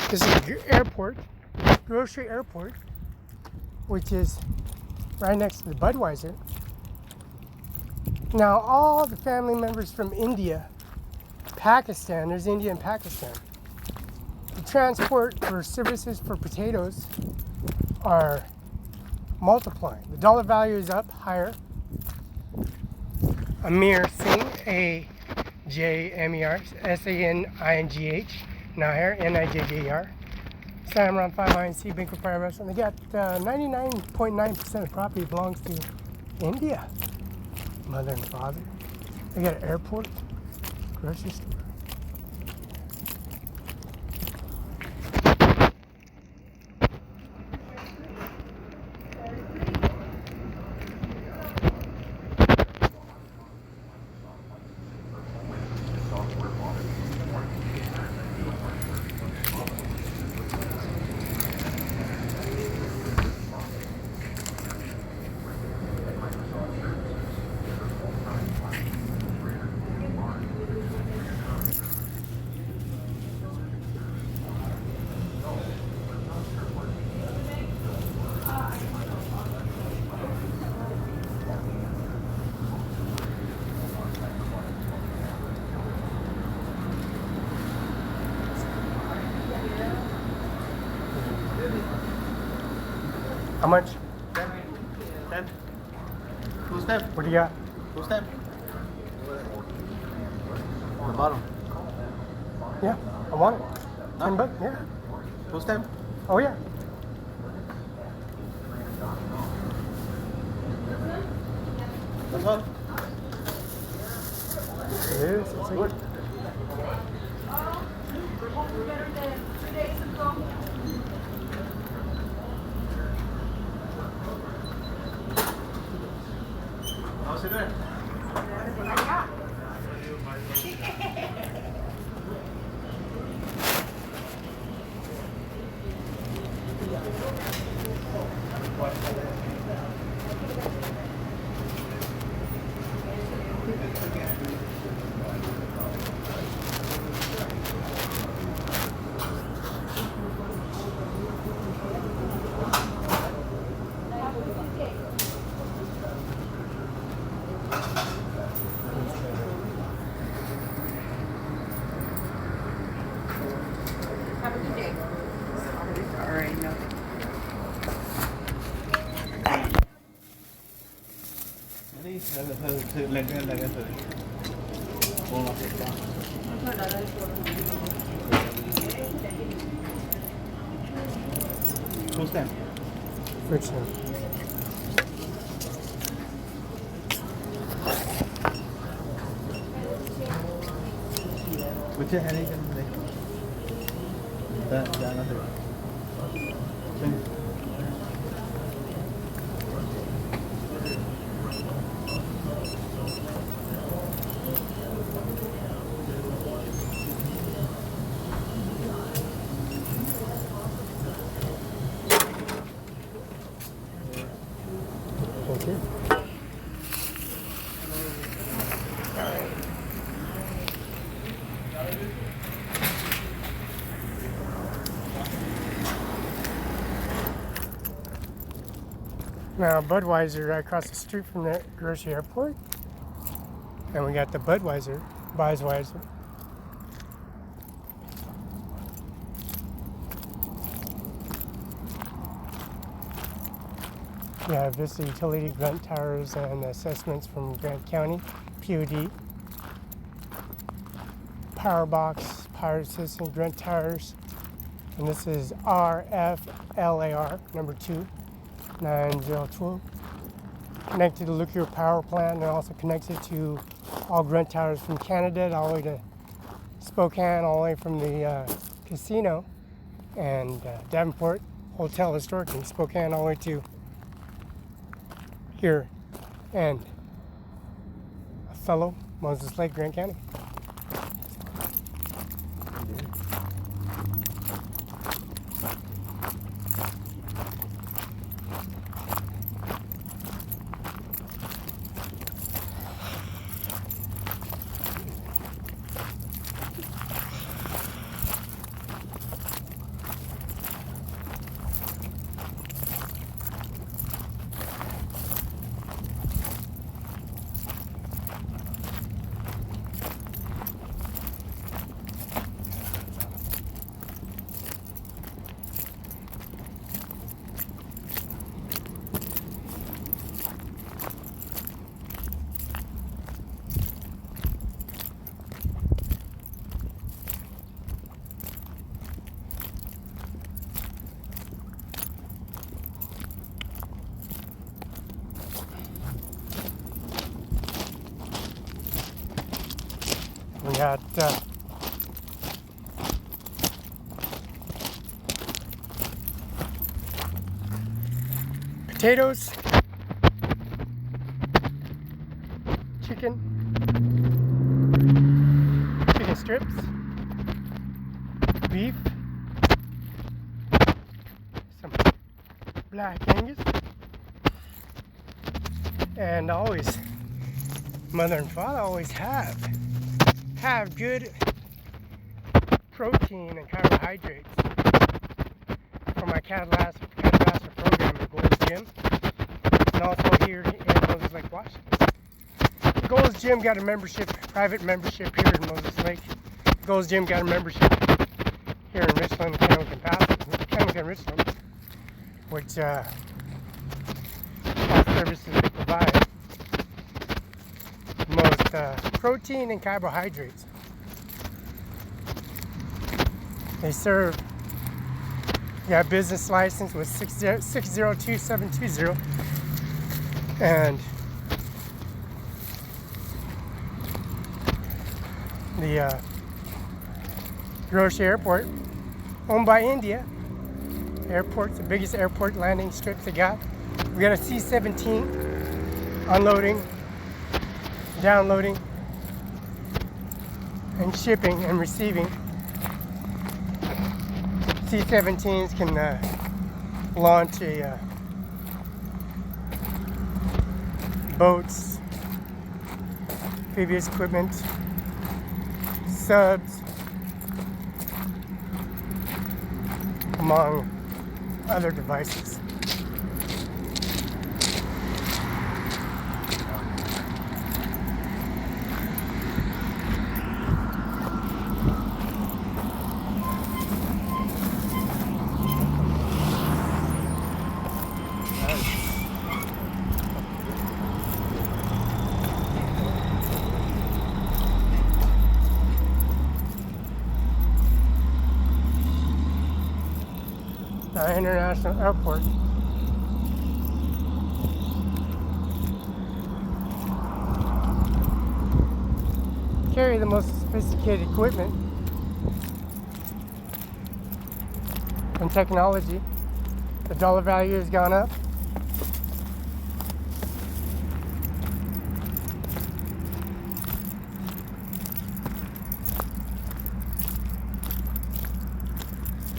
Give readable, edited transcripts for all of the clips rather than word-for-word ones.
This is the airport, grocery airport, which is right next to the Budweiser. Now all the family members from India, Pakistan, there's India and Pakistan. The transport for services for potatoes are multiplying. The dollar value is up higher. Ajmer Singh, A-J-M-E-R, S-A-N-I-N-G-H, Nijjar, N-I-J-J-E-R. Cimaron 5 Line C Bank of Fire Restaurant. They got 99.9% of property belongs to India. Mother and father. They got an airport, grocery store. How much? 10. 10. Two step. What do you got? Two step. The bottom. Yeah, I want it. 10 bucks, yeah. Two step. Oh yeah. That's all. It is. It's good. How's it doing? Have a good day. All right, no. Two step. Which one? Which है नहीं करने जाना है Thank you. Now Budweiser right across the street from the grocery airport, and we got the Budweiser. Yeah, Vista Utility, Grunt Towers, and assessments from Grant County, POD, Power Box, Power System, Grunt Towers, and this is RFLAR number 29012. Connected to Look Your Power Plant, and also connected to all Grunt Towers from Canada all the way to Spokane, all the way from the casino and Davenport Hotel Historic in Spokane all the way to here and Othello, Moses Lake, Grant County. got potatoes, chicken strips, beef, some black Angus, and always mother and father always have good protein and carbohydrates for my cardiovascular program at Gold's Gym, and also here in Moses Lake, Washington. Gold's Gym got a membership, private membership here in Moses Lake. Gold's Gym got a membership here in Richland, Kennewick and Richland, which all services they provide. Most protein and carbohydrates. They serve, got a business license with 602720, and the Hiroshima Airport, owned by India. Airport's the biggest airport landing strip they got. We got a C-17 unloading, downloading, and shipping and receiving. C-17s can launch boats, amphibious equipment, subs, among other devices. International Airport. Carry the most sophisticated equipment and technology. The dollar value has gone up.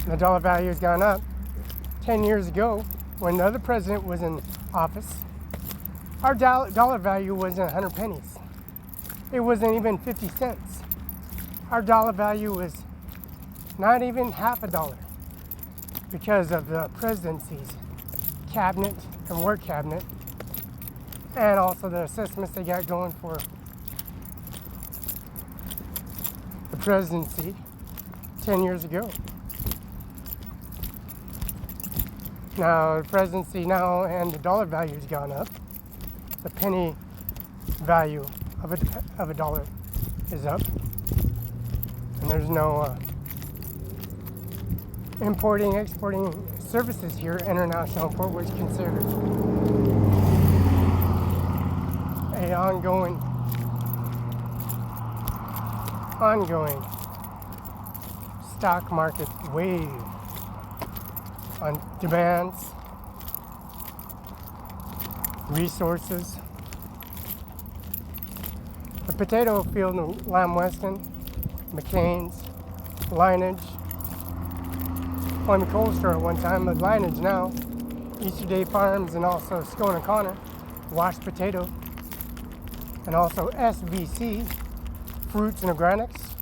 The dollar value has gone up. 10 years ago, when the other president was in office, our dollar value wasn't 100 pennies. It wasn't even 50 cents. Our dollar value was not even half a dollar because of the presidency's cabinet and work cabinet, and also the assessments they got going for the presidency 10 years ago. Now, the presidency now and the dollar value has gone up. The penny value of a dollar is up. And there's no importing, exporting services here. International import was considered a ongoing stock market wave on demands, resources. The potato field in Lamb Weston, McCain's, Lineage, Wyman Cold Store at one time, but Lineage now, Easter Day Farms, and also Scone and Connor, washed potato, and also SVC, fruits and organics,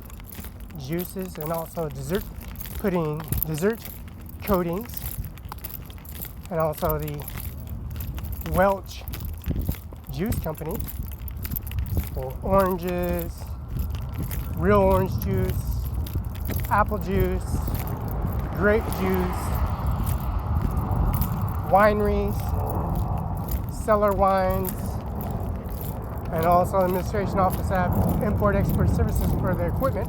juices, and also dessert pudding, dessert coatings, and also the Welch Juice Company for oranges, real orange juice, apple juice, grape juice, wineries, cellar wines, and also administration office have import-export services for the equipment.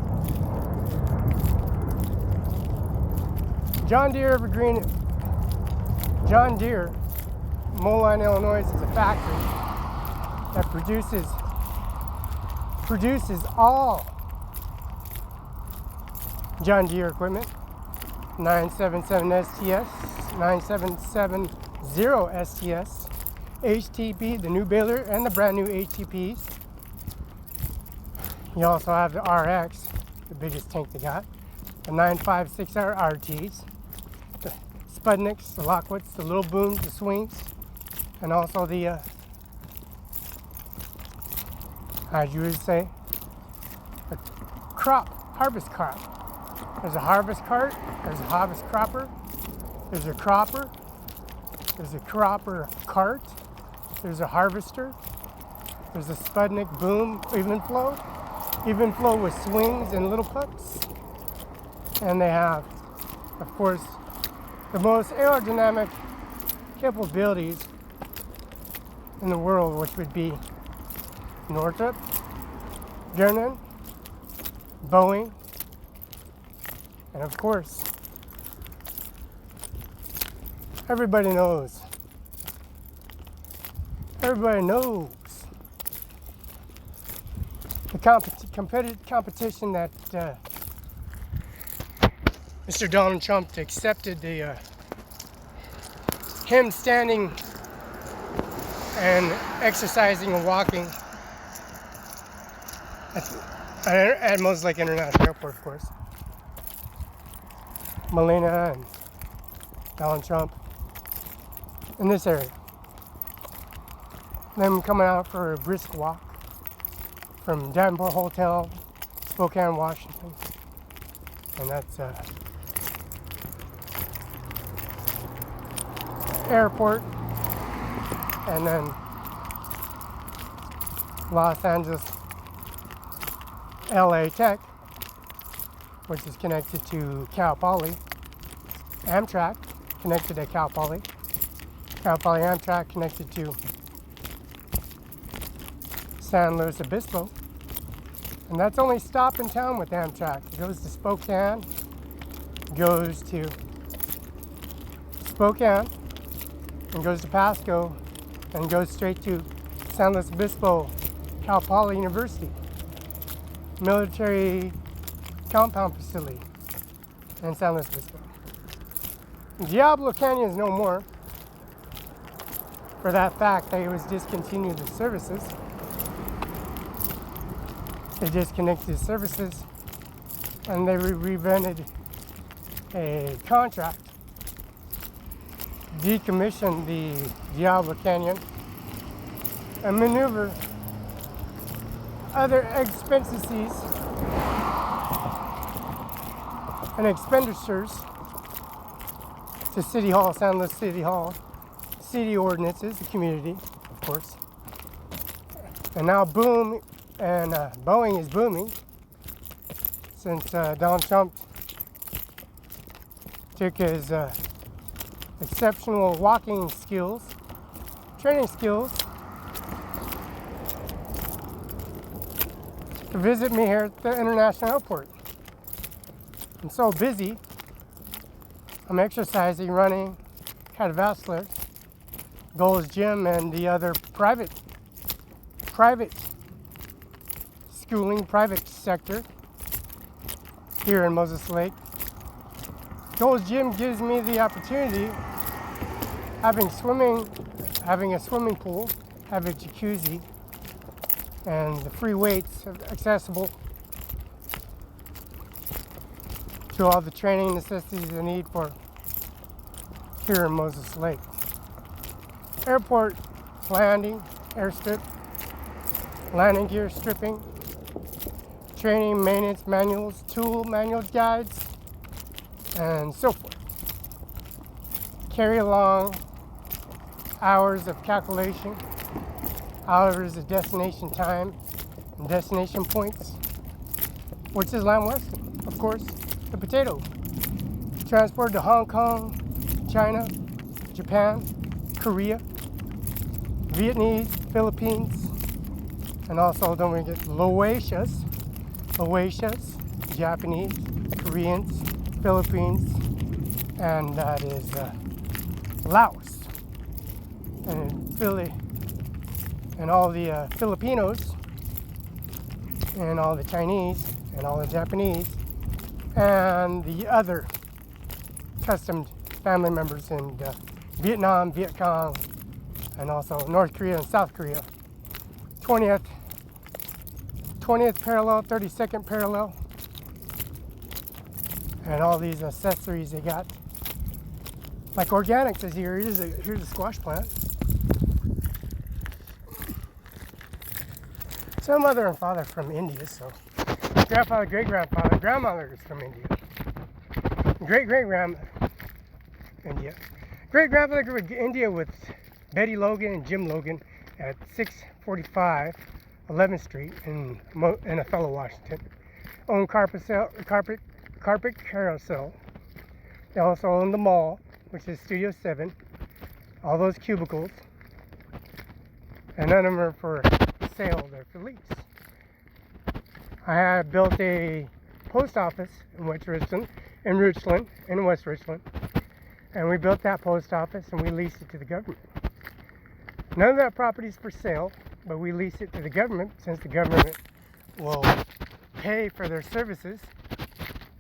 John Deere Moline, Illinois is a factory that produces all John Deere equipment, 977 STS, 9770 STS, HTP, the new baler, and the brand new HTPs. You also have the RX, the biggest tank they got, the 956R RTs, the Spudniks, the Lockwoods, the little booms, the swings, and also the, as you would say, a harvest crop. There's a harvest cart, there's a harvest cropper, there's a cropper cart, there's a harvester, there's a Spudnik boom even flow with swings and little pups. And they have, of course, the most aerodynamic capabilities in the world, which would be Northrop, Grumman, Boeing, and of course, everybody knows the competitive competition that Mr. Donald Trump accepted him standing and exercising and walking at Moslake International Airport, of course. Melania and Donald Trump in this area. Them coming out for a brisk walk from Davenport Hotel, Spokane, Washington. And that's airport, and then Los Angeles, LA Tech, which is connected to Cal Poly, Amtrak connected to Cal Poly Amtrak connected to San Luis Obispo, and that's only stop in town with Amtrak. It goes to Spokane, goes to Spokane, and goes to Pasco, and goes straight to San Luis Obispo, Cal Poly University, military compound facility in San Luis Obispo. Diablo Canyon is no more, for that fact that it was discontinued the services. They disconnected the services, and they revented a contract, decommissioned the Diablo Canyon, and maneuver other expenses and expenditures to City Hall, San Luis City Hall, city ordinances, the community, of course. And now Boeing is booming since Donald Trump took his exceptional walking skills, training skills, to visit me here at the International Airport. I'm so busy. I'm exercising, running, cardiovascular, Gold's Gym, and the other private schooling, private sector here in Moses Lake. Gold's Gym gives me the opportunity, having a swimming pool, having a jacuzzi, and the free weights accessible to all the training necessities I need for here in Moses Lake. Airport landing, airstrip, landing gear stripping, training, maintenance manuals, tool manuals, guides, and so forth. Carry along hours of calculation, hours of destination time, and destination points, which is Lamb Weston, of course, the potato. Transported to Hong Kong, China, Japan, Korea, Vietnamese, Philippines, and also don't forget Laotians, Japanese, Koreans, Philippines, and that is Laos, and all the Filipinos, and all the Chinese, and all the Japanese, and the other custom family members in Vietnam, Viet Cong, and also North Korea and South Korea. 20th parallel, 32nd parallel, and all these accessories they got. Like organics is here. Here's a squash plant. So mother and father from India, so grandfather, great-grandfather, grandmother is from India. Great-great-grand India. Great-grandfather grew up in India with Betty Logan and Jim Logan at 645 11th Street in Othello, Washington. Owned carpet carousel. They also own the mall, which is Studio 7. All those cubicles. And none of them are for sale, they're for lease. I had built a post office in West Richland, in West Richland. And we built that post office and we leased it to the government. None of that property is for sale, but we lease it to the government since the government will pay for their services,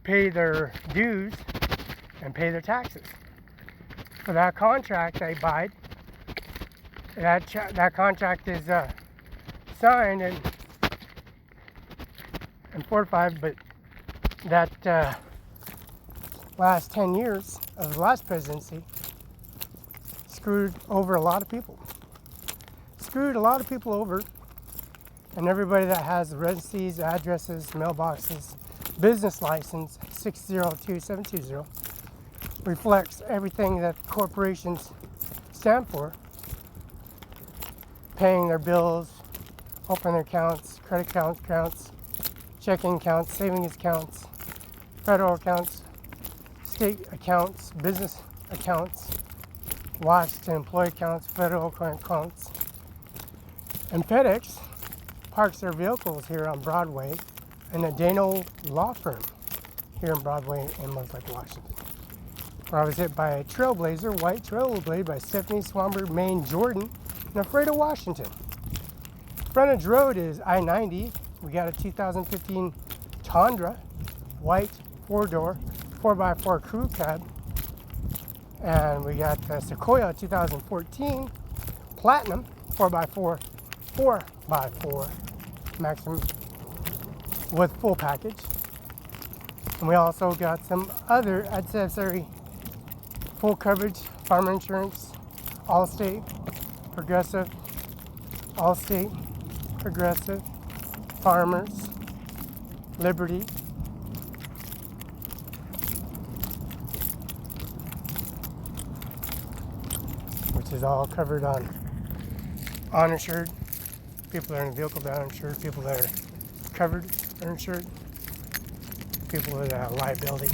pay their dues, and pay their taxes. For that contract I bought, that contract is signed and fortified, but that last 10 years of the last presidency screwed over a lot of people. Screwed a lot of people over, and everybody that has residencies, addresses, mailboxes, business license 602720 reflects everything that corporations stand for. Paying their bills, opening their accounts, credit accounts, checking accounts, savings accounts, federal accounts, state accounts, business accounts, Washington employee accounts, federal accounts. And FedEx parks their vehicles here on Broadway in a Dano law firm here in Broadway in Lake, Washington. Where I was hit by a Trailblazer, white Trailblazer by Stephanie Swanberg, Maine, Jordan, and Alfredo, Washington. Frontage road is I-90. We got a 2015 Tundra, white 4-door, 4x4 crew cab. And we got the Sequoia 2014 Platinum 4x4 maximum with full package. And we also got some other accessory full coverage, farmer insurance, Allstate, Progressive, Allstate, Progressive, Farmers, Liberty, which is all covered on uninsured. People that are in the vehicle that are uninsured, people that are covered are insured, people with liability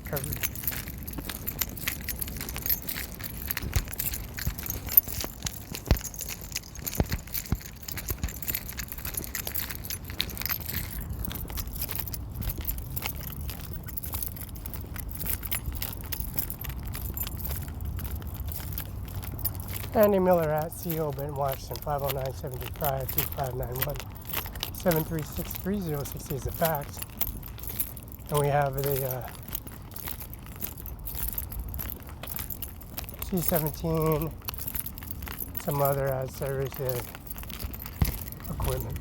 covered. Andy Miller at CO Benton, Washington, 509-735-2591, 736-3060 is the fax. And we have the C-17, some other accessories equipment.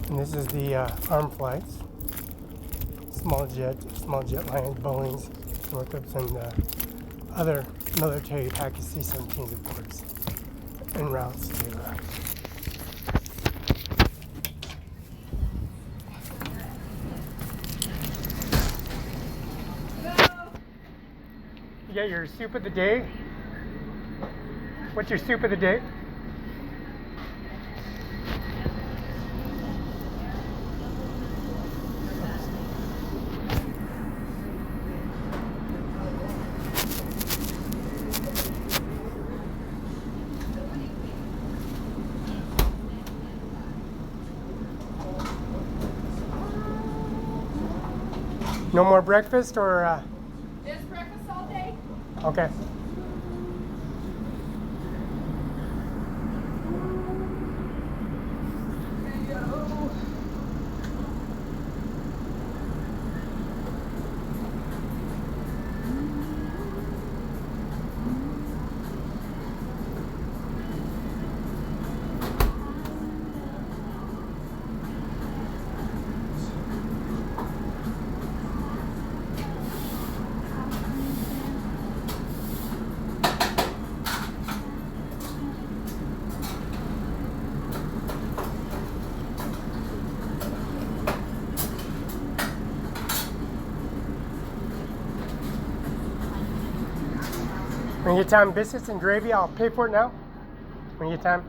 And this is the armed flights, small jet lines, Boeings, Northrops, and other military package C-17s, of course, en routes to You got your soup of the day? What's your soup of the day? No more breakfast or? There's breakfast all day. Okay. When you get time, biscuits and gravy, I'll pay for it now. When you get time.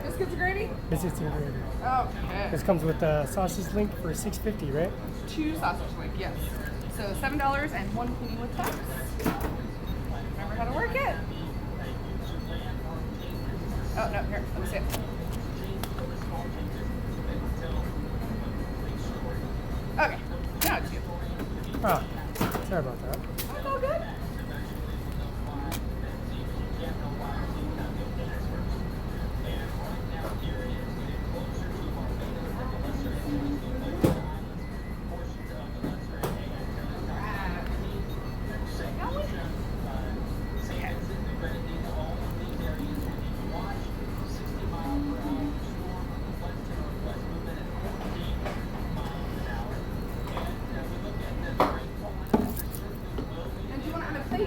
Biscuits and gravy? Biscuits and gravy. Okay. This comes with a sausage link for $6.50, right? 2 sausage link, yes. So $7 and 1 penny with tax. Remember how to work it. Oh, no, here, let me see it. Okay, now it's you. Oh, sorry about that. That's all good.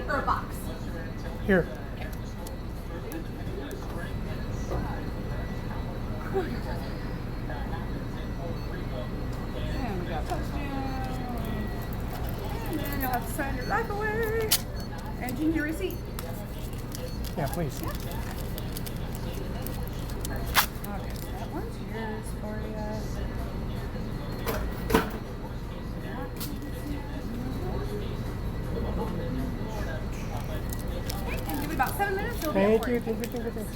Or a box? Here. And we got touchdown. And then you'll have to sign your life away. And give me your receipt. Yeah, please. Yeah. Okay, that one's yours for you. And give me about 7 minutes. It'll be up Thank for you, thank you, thank you, thank you.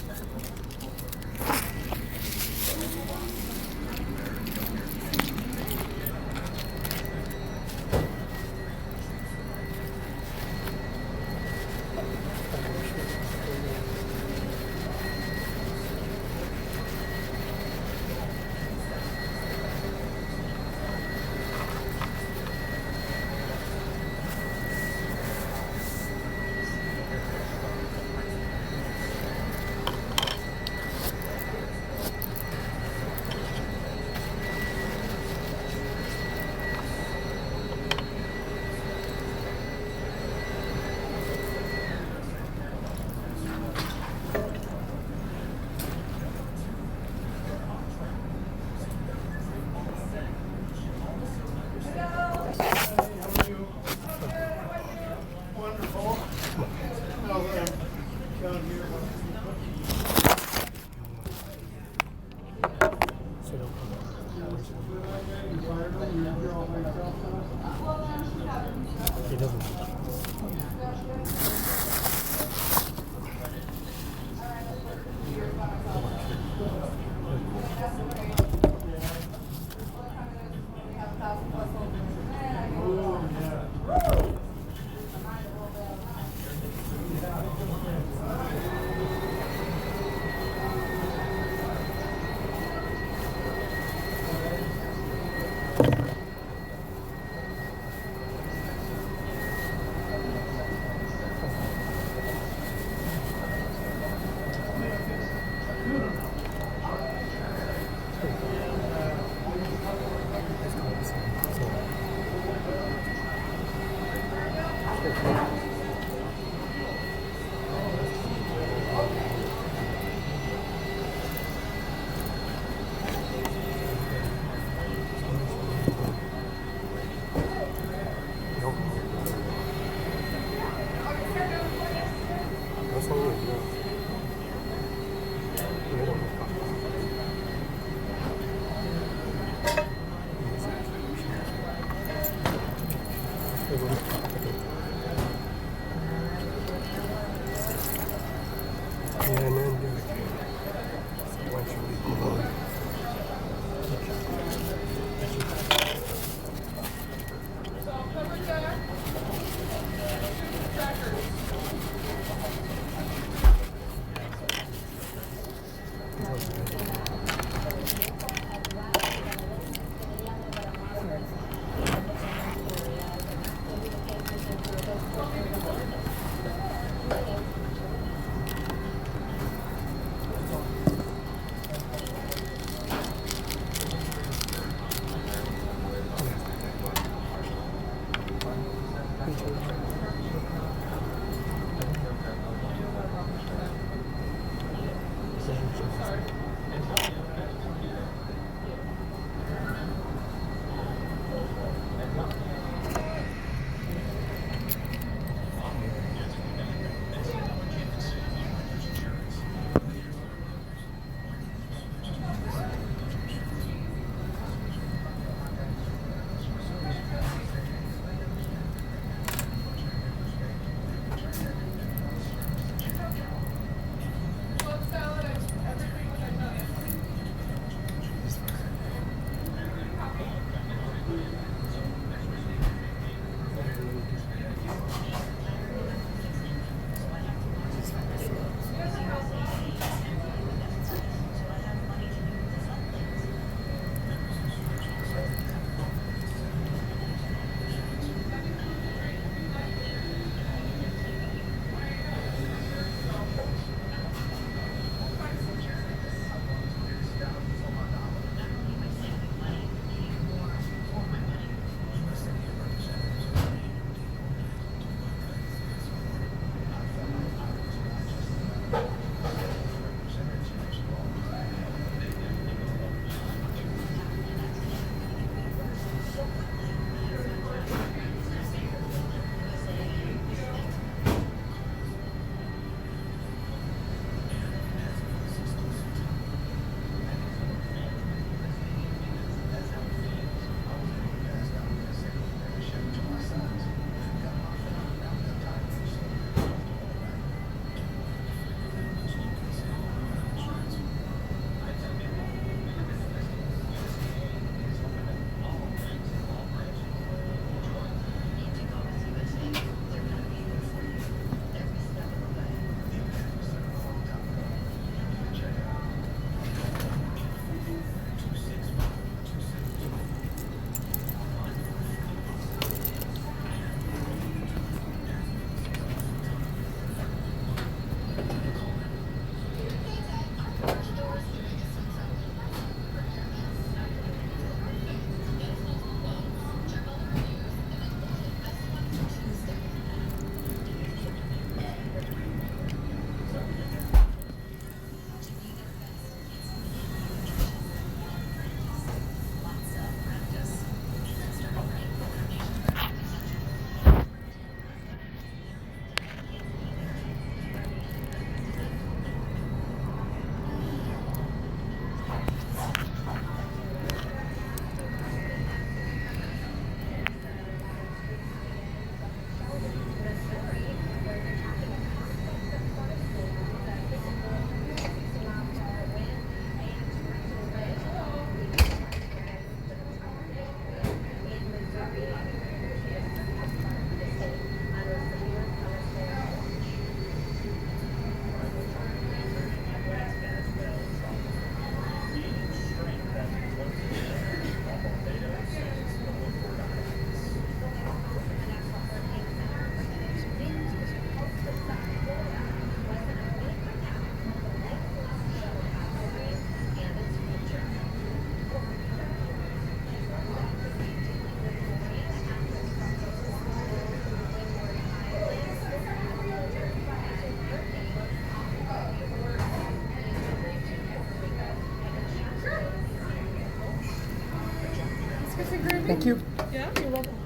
Thank you. Yeah, you're welcome.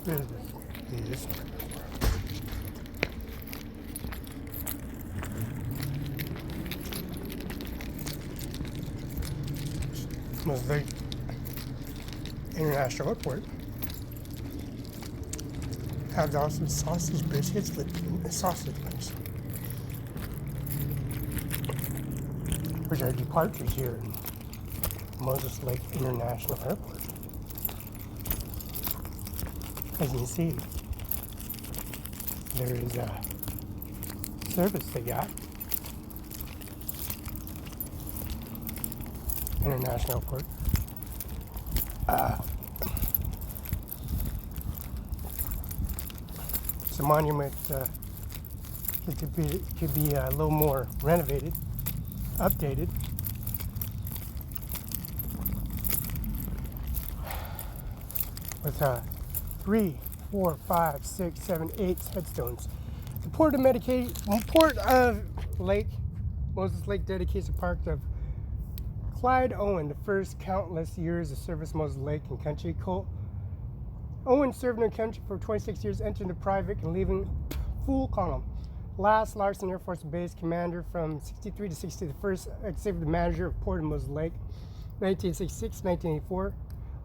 This. Was the International Airport. Have also sausage biscuits with sausage links, which are departures here in Moses Lake International Airport. As you can see, there is a service they got. International Airport. It's a monument. It could be a little more renovated, updated. With 3, 4, 5, 6, 7, 8 headstones. The Port of Moses Lake dedicates a park of Clyde Owen, the first countless years of service Moses Lake and country. Owen served in the country for 26 years, entering the private and leaving full column. Last Larson Air Force Base commander from 63 to 60, the first executive manager of Port of Moses Lake, 1966, 1984.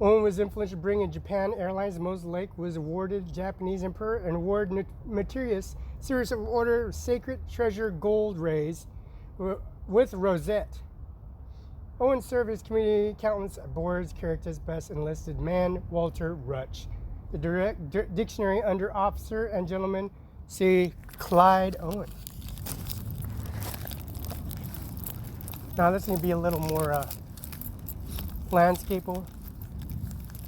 Owen was influential in bringing Japan Airlines to Moses Lake, was awarded Japanese Emperor and awarded Meritorious Series of Order of Sacred Treasure Gold Rays with Rosette. Owen served as community accountants, boards, characters, best enlisted man, Walter Rutch. The direct dictionary under officer and gentleman, see Clyde Owen. Now this is going to be a little more landscapeable.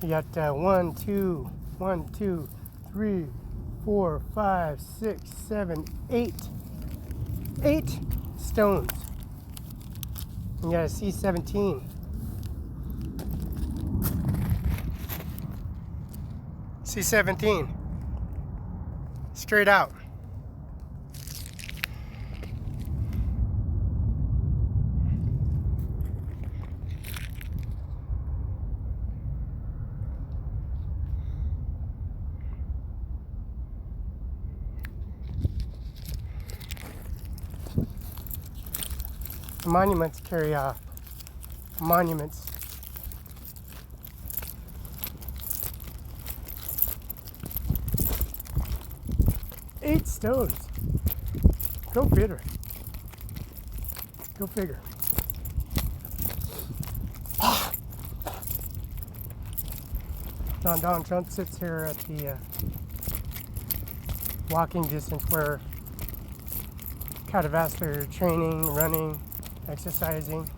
You got 1, 2, 3, 4, 5, 6, 7, 8. 8 stones. You got a C-17. C-17. Straight out. Monuments carry monuments. Eight stones. Go figure. Go figure. Donald Trump sits here at the walking distance where cardiovascular training, running, exercising,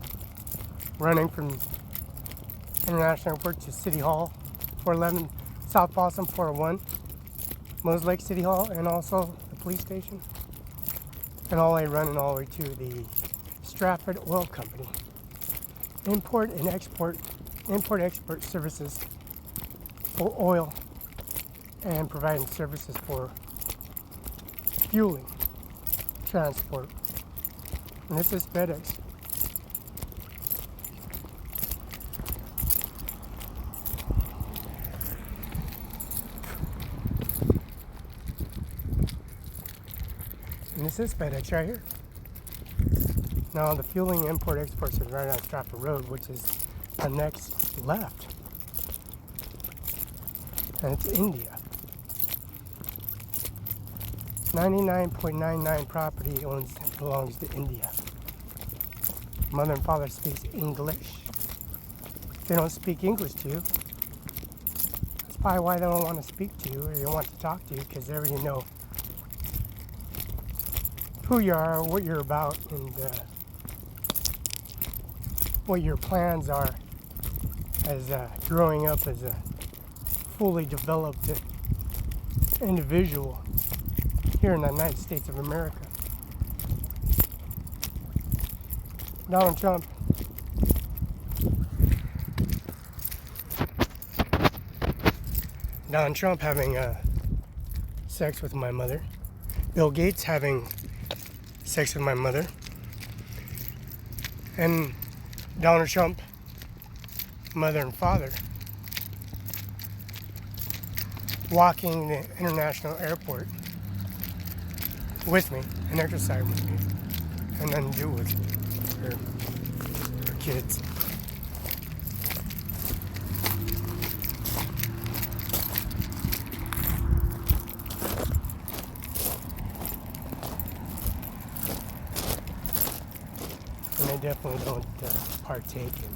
running from International Airport to City Hall, 411 South Boston 401, Moses Lake City Hall, and also the police station, and all the way running all the way to the Stratford Oil Company. Import-export services for oil and providing services for fueling, transport. And this is FedEx. And this is FedEx right here. Now the fueling import-exports is right on Stratford Road, which is the next left. And it's India. 99.99 property belongs to India. Mother and father speaks English. They don't speak English to you. That's probably why they don't want to speak to you or they don't want to talk to you, because they already know who you are, what you're about, and what your plans are as growing up as a fully developed individual here in the United States of America. Donald Trump having sex with my mother. Bill Gates having sex with my mother. And Donald Trump, mother and father, walking the international airport with me and exercising with me, and nothing to do with her kids. And they definitely don't partake in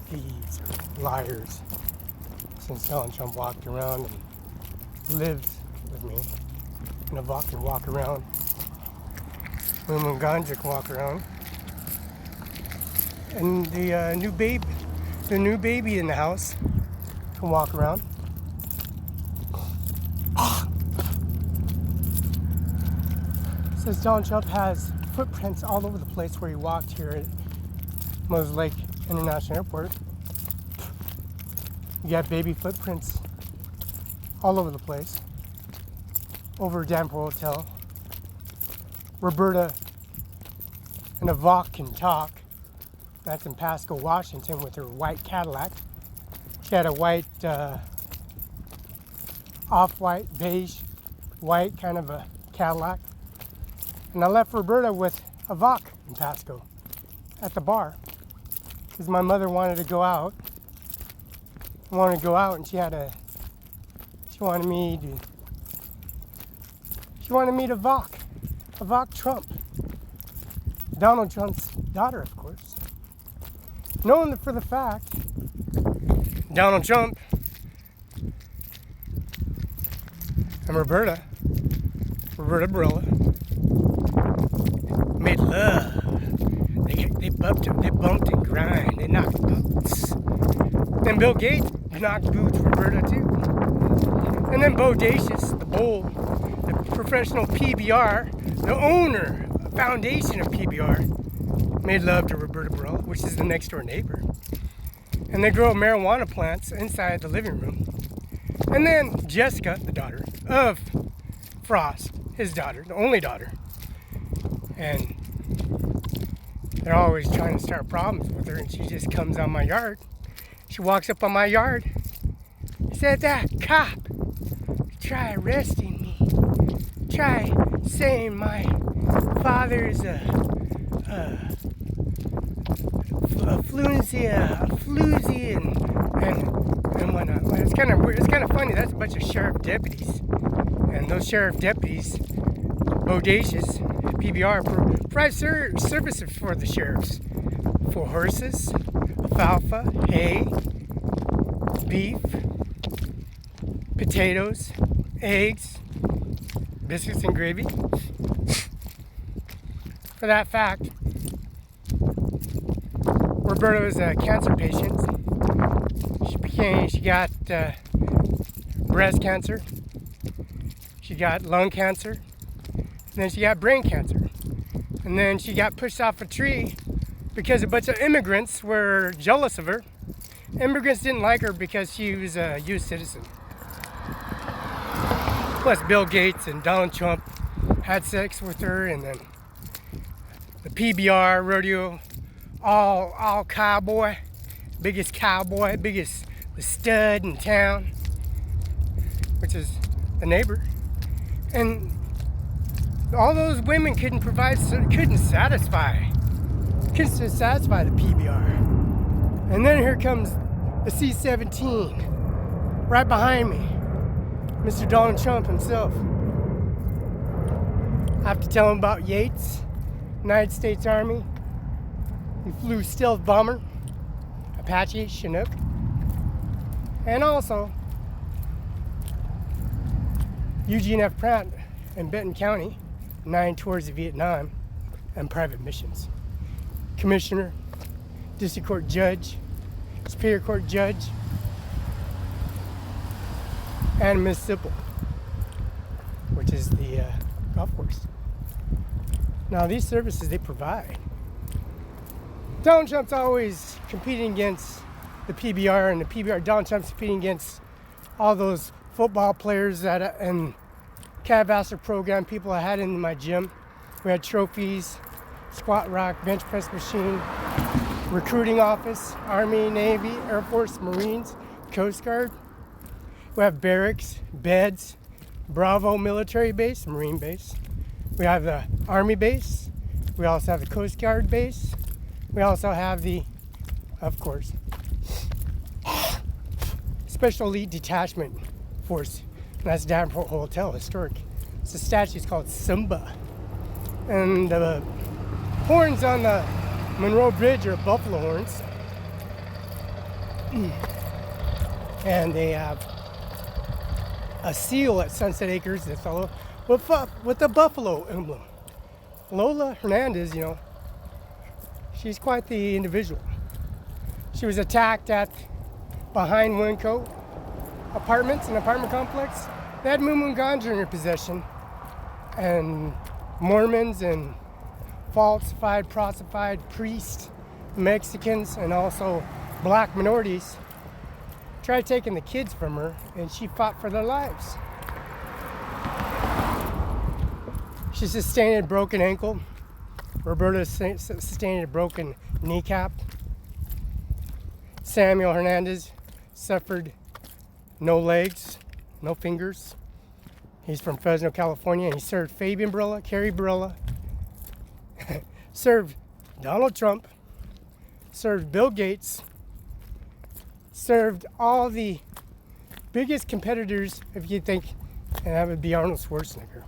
thieves or liars. Since Donald Trump walked around and lived with me, and Avok can walk around, Women Ganja can walk around, and the new baby in the house can walk around. Since Donald Trump has footprints all over the place where he walked here at Moses Lake International Airport. You got baby footprints all over the place. Over Danforth Hotel. Roberta and Avok can talk. That's in Pasco, Washington, with her white Cadillac. She had a white, off-white, beige, white kind of a Cadillac. And I left Roberta with Avok in Pasco at the bar because my mother wanted to go out. And she wanted me to Avok Trump, Donald Trump's daughter, of course. Knowing for the fact Donald Trump and Roberta Barela made love. They bumped and grind. They knocked boots. Then Bill Gates knocked boots Roberta too. And then Bodacious, the professional PBR, the owner, foundation of PBR, made love to Roberta Barela, which is the next door neighbor. And they grow marijuana plants inside the living room. And then Jessica, the daughter of Frost, his daughter, the only daughter. And they're always trying to start problems with her, and she just comes on my yard. She walks up on my yard. Said, that cop, try arresting me. Try saying my father's a floozy and whatnot. It's kind of weird. It's kind of funny. That's a bunch of sheriff deputies, and those sheriff deputies, bodacious PBR, provide services for the sheriffs, for horses, alfalfa, hay, beef, potatoes, eggs, biscuits and gravy. For that fact, Roberta was a cancer patient. She got breast cancer, she got lung cancer, and then she got brain cancer. And then she got pushed off a tree because a bunch of immigrants were jealous of her. Immigrants didn't like her because she was a U.S. citizen. Plus Bill Gates and Donald Trump had sex with her, and then the PBR rodeo, all cowboy, the stud in town, which is the neighbor. And all those women couldn't satisfy the PBR. And then here comes the C-17 right behind me, Mr. Donald Trump himself. I have to tell him about Yates, United States Army. He flew stealth bomber, Apache, Chinook, and also Eugene F. Pratt in Benton County, 9 tours of Vietnam, and private missions. Commissioner, district court judge, superior court judge, and municipal, which is the golf course. Now these services they provide. Donald Trump's always competing against the PBR, and the PBR, Donald Trump's competing against all those football players that and Cadvaster program people I had in my gym. We had trophies, squat rack, bench press machine, recruiting office, Army, Navy, Air Force, Marines, Coast Guard. We have barracks, beds, Bravo military base, Marine base. We have the Army base. We also have the Coast Guard base. We also have the, of course, Special Elite Detachment Force. And that's Davenport Hotel, historic. It's a statue, it's called Simba. And the horns on the Monroe Bridge are buffalo horns. And they have a seal at Sunset Acres, Othello, with the buffalo emblem. Lola Hernandez, you know, she's quite the individual. She was attacked behind Winco Apartments, an apartment complex. They had Mumun Ganja in their possession, and Mormons and falsified, prostified priests, Mexicans, and also black minorities tried taking the kids from her, and she fought for their lives. She sustained a broken ankle. Roberta sustained a broken kneecap. Samuel Hernandez suffered no legs, no fingers. He's from Fresno, California, and he served Fabian Barela, Carrie Barela, served Donald Trump, served Bill Gates, served all the biggest competitors, if you think, and that would be Arnold Schwarzenegger.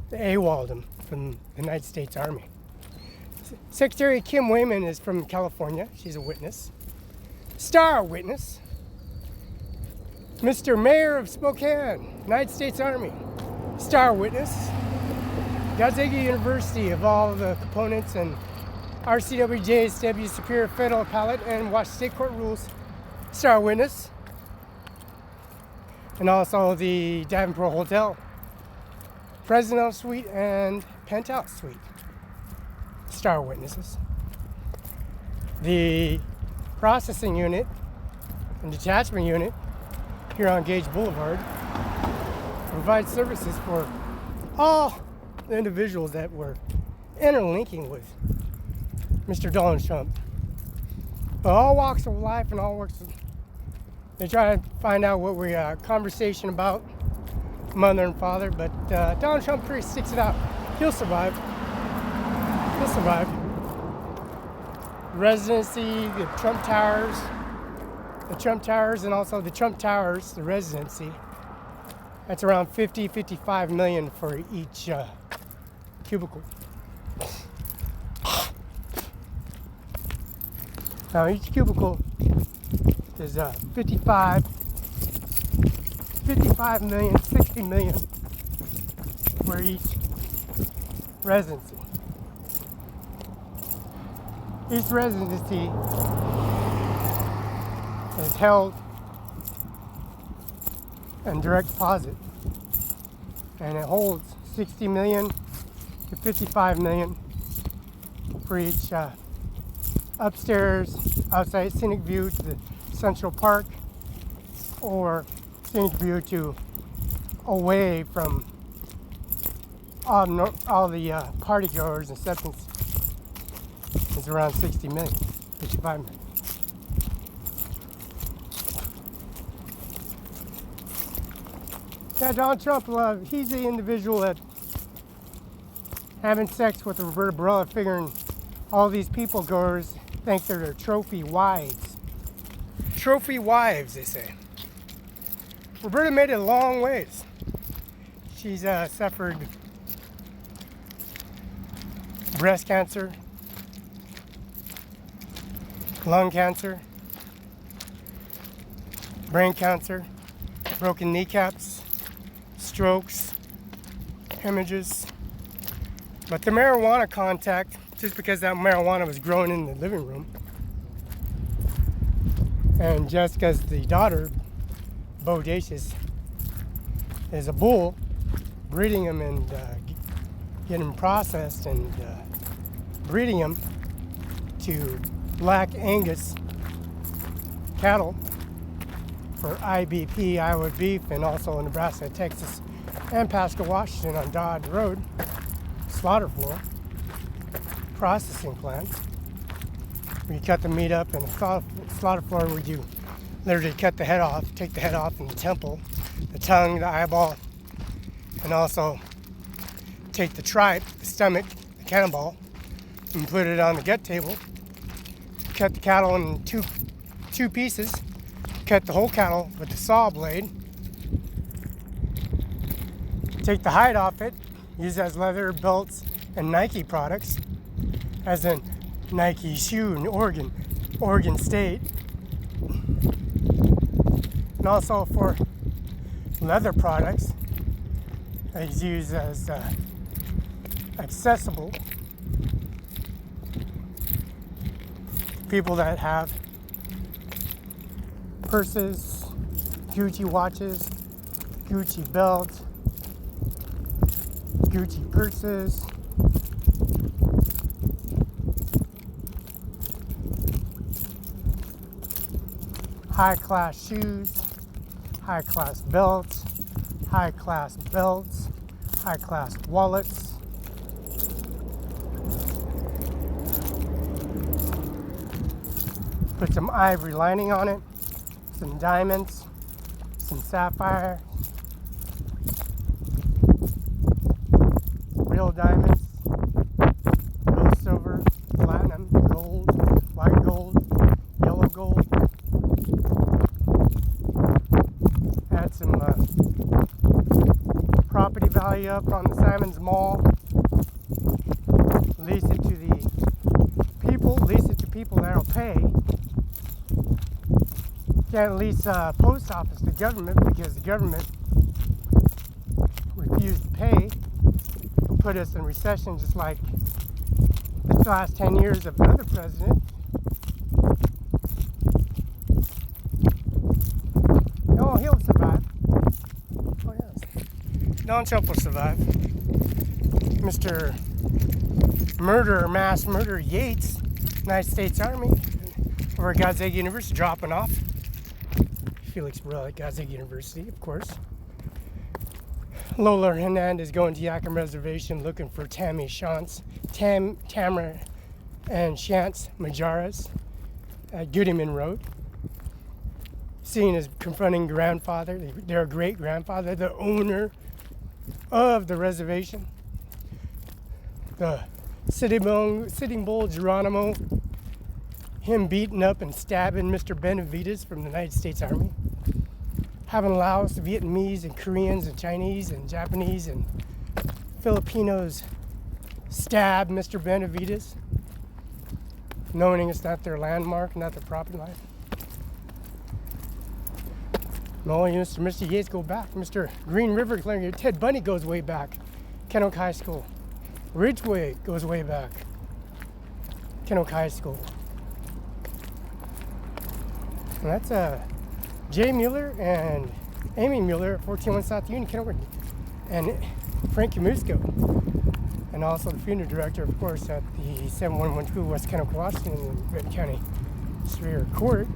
They AWOL'd him from the United States Army. Secretary Kim Wayman is from California. She's a witness. Star witness. Mr. Mayor of Spokane, United States Army. Star witness. Gonzaga University of all the components and RCW, JSW, Superior Federal Appellate, and Washington State Court rules. Star witness. And also the Davenport Hotel, Presidential Suite and Penthouse Suite. Star witnesses. The processing unit and detachment unit here on Gage Boulevard provides services for all the individuals that were interlinking with Mr. Donald Trump. But all walks of life and all walks of, they try to find out what we conversation about mother and father, but Donald Trump pretty sticks it out. He'll survive. He'll survive. Residency, the Trump Towers, and also the Trump Towers, the residency. That's around 55 million for each cubicle. Now each cubicle is 55 million, 60 million for each residency. Each residency is held in direct deposit, and it holds 60 million to 55 million for each upstairs, outside scenic view to the Central Park, or scenic view to away from all the party goers and acceptance. Is around 60 million, 55 million. Yeah, Donald Trump, he's the individual that having sex with Roberta Barela, figuring all these people goers think they're their trophy wives. Trophy wives, they say. Roberta made it a long ways. She's suffered breast cancer, lung cancer, brain cancer, broken kneecaps, strokes, hemorrhages. But the marijuana contact, just because that marijuana was growing in the living room, and Jessica's the daughter, Bodacious, is a bull, breeding him and getting him processed and breeding him to Black Angus cattle for IBP, Iowa beef, and also Nebraska, Texas, and Pasco, Washington on Dodd Road, slaughter floor, processing plant. We cut the meat up in a slaughter floor where you literally cut the head off, take the head off from the temple, the tongue, the eyeball, and also take the tripe, the stomach, the cannonball, and put it on the gut table. Cut the cattle in two pieces, cut the whole cattle with the saw blade, take the hide off it, use as leather, belts, and Nike products, as in Nike shoe in Oregon State. And also for leather products, it's used as accessible. People that have purses, Gucci watches, Gucci belts, Gucci purses, high-class shoes, high-class belts, high-class wallets, put some ivory lining on it, some diamonds, some sapphire, real diamonds, real silver, platinum, gold, white gold, yellow gold. Add some property value up on the Simon's Mall. Lease it to people that'll pay. Can't lease post office to government because the government refused to pay. Put us in recession just like the last 10 years of another president. Oh, he'll survive. Oh, yes. Donald Trump will survive. Mr. Mass Murder Yates, United States Army, over at Gonzaga University, dropping off. Felix Barela at Gonzaga University, of course. Lola Hernandez going to Yakima Reservation looking for Tamara and Chance Majaras at Goodman Road. Seen as confronting grandfather, their great grandfather, the owner of the reservation. The Sitting Bull Geronimo, him beating up and stabbing Mr. Benavides from the United States Army. Having Laos, Vietnamese, and Koreans, and Chinese, and Japanese, and Filipinos stab Mr. Benavides, knowing it's not their landmark, not their property line. No, Mr. Yates go back. Mr. Green River, Ted Bundy goes way back. Kennewick High School. Ridgeway goes way back. Kennewick High School. And that's Jay Mueller and Amy Mueller at 1401 South Union, Kennewick, and Frank Yamusco. And also the funeral director, of course, at the 7112 West Kennewick, Washington, in Benton County Superior Court.